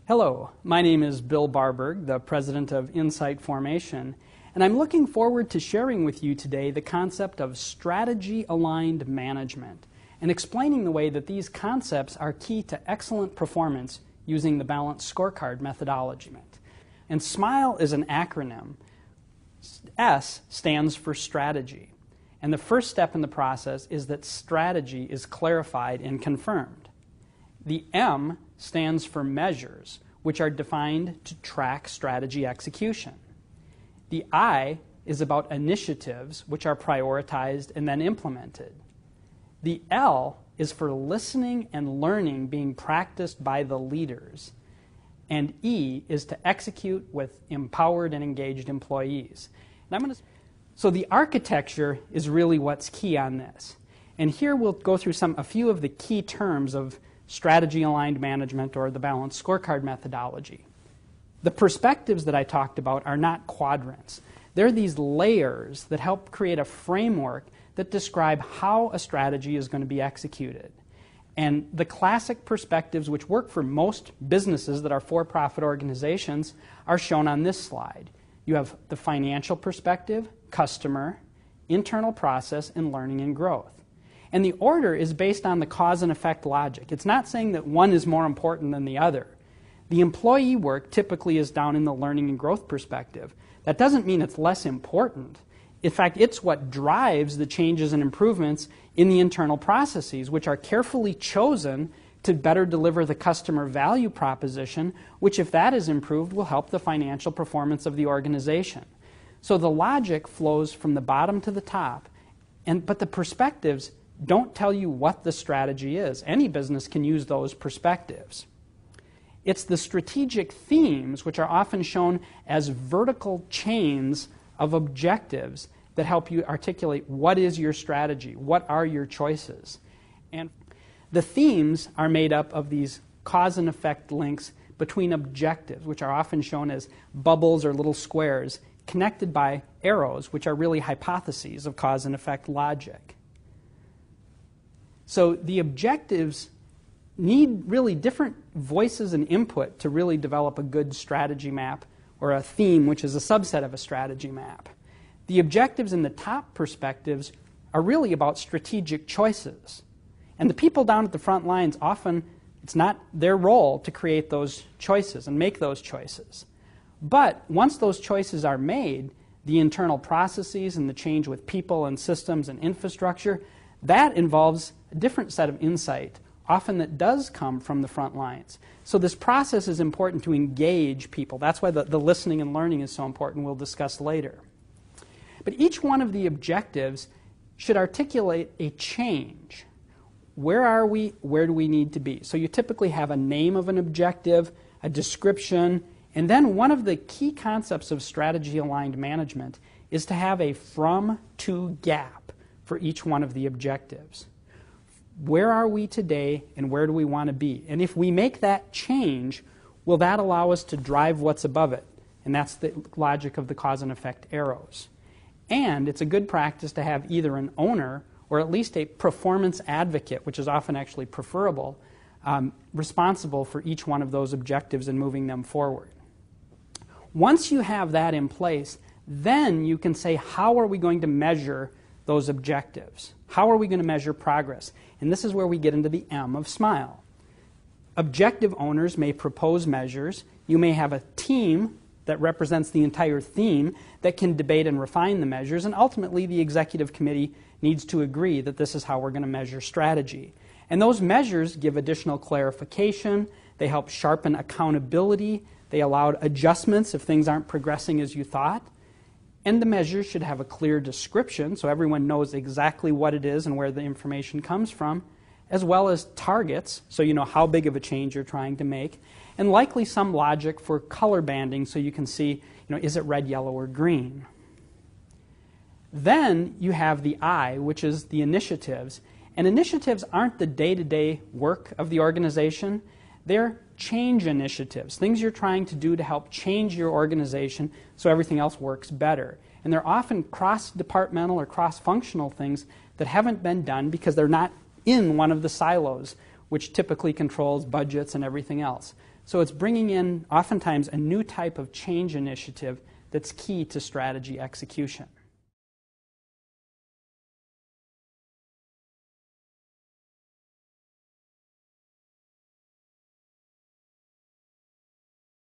Hello, my name is Bill Barberg, the president of Insight Formation, and I'm looking forward to sharing with you today the concept of strategy-aligned management and explaining the way that these concepts are key to excellent performance using the balanced scorecard methodology. And SMILE is an acronym. S stands for strategy, and the first step in the process is that strategy is clarified and confirmed. The M stands for measures, which are defined to track strategy execution. The I is about initiatives, which are prioritized and then implemented. The L is for listening and learning being practiced by the leaders. And E is to execute with empowered and engaged employees. And so the architecture is really what's key on this. And here we'll go through a few of the key terms of strategy-aligned management, or the balanced scorecard methodology. The perspectives that I talked about are not quadrants. They're these layers that help create a framework that describe how a strategy is going to be executed. And the classic perspectives, which work for most businesses that are for-profit organizations, are shown on this slide. You have the financial perspective, customer, internal process, and learning and growth. And the order is based on the cause and effect logic. It's not saying that one is more important than the other. The employee work typically is down in the learning and growth perspective. That doesn't mean it's less important. In fact, it's what drives the changes and improvements in the internal processes, which are carefully chosen to better deliver the customer value proposition, which, if that is improved, will help the financial performance of the organization. So the logic flows from the bottom to the top, but the perspectives don't tell you what the strategy is. Any business can use those perspectives. It's the strategic themes, which are often shown as vertical chains of objectives, that help you articulate what is your strategy, what are your choices. And the themes are made up of these cause and effect links between objectives, which are often shown as bubbles or little squares, connected by arrows, which are really hypotheses of cause and effect logic. So the objectives need really different voices and input to really develop a good strategy map, or a theme, which is a subset of a strategy map. The objectives in the top perspectives are really about strategic choices. And the people down at the front lines, often it's not their role to create those choices and make those choices. But once those choices are made, the internal processes and the change with people and systems and infrastructure, that involves a different set of insight, often that does come from the front lines. So this process is important to engage people. That's why the listening and learning is so important, we'll discuss later. But each one of the objectives should articulate a change. Where are we? Where do we need to be? So you typically have a name of an objective, a description, and then one of the key concepts of strategy-aligned management is to have a from-to gap for each one of the objectives. Where are we today, and where do we want to be? And if we make that change, will that allow us to drive what's above it? And that's the logic of the cause and effect arrows. And it's a good practice to have either an owner or at least a performance advocate, which is often actually preferable, responsible for each one of those objectives and moving them forward. Once you have that in place, then you can say, how are we going to measure those objectives? How are we going to measure progress? And this is where we get into the M of SMILE. Objective owners may propose measures. You may have a team that represents the entire theme that can debate and refine the measures, and ultimately the executive committee needs to agree that this is how we're going to measure strategy. And those measures give additional clarification, they help sharpen accountability, they allow adjustments if things aren't progressing as you thought, and the measures should have a clear description so everyone knows exactly what it is and where the information comes from, as well as targets, so you know how big of a change you're trying to make, and likely some logic for color banding so you can see, is it red, yellow, or green? Then you have the I, which is the initiatives. And initiatives aren't the day-to-day work of the organization. They're change initiatives, things you're trying to do to help change your organization so everything else works better. And they're often cross-departmental or cross-functional things that haven't been done because they're not in one of the silos which typically controls budgets and everything else. So it's bringing in, oftentimes, a new type of change initiative that's key to strategy execution.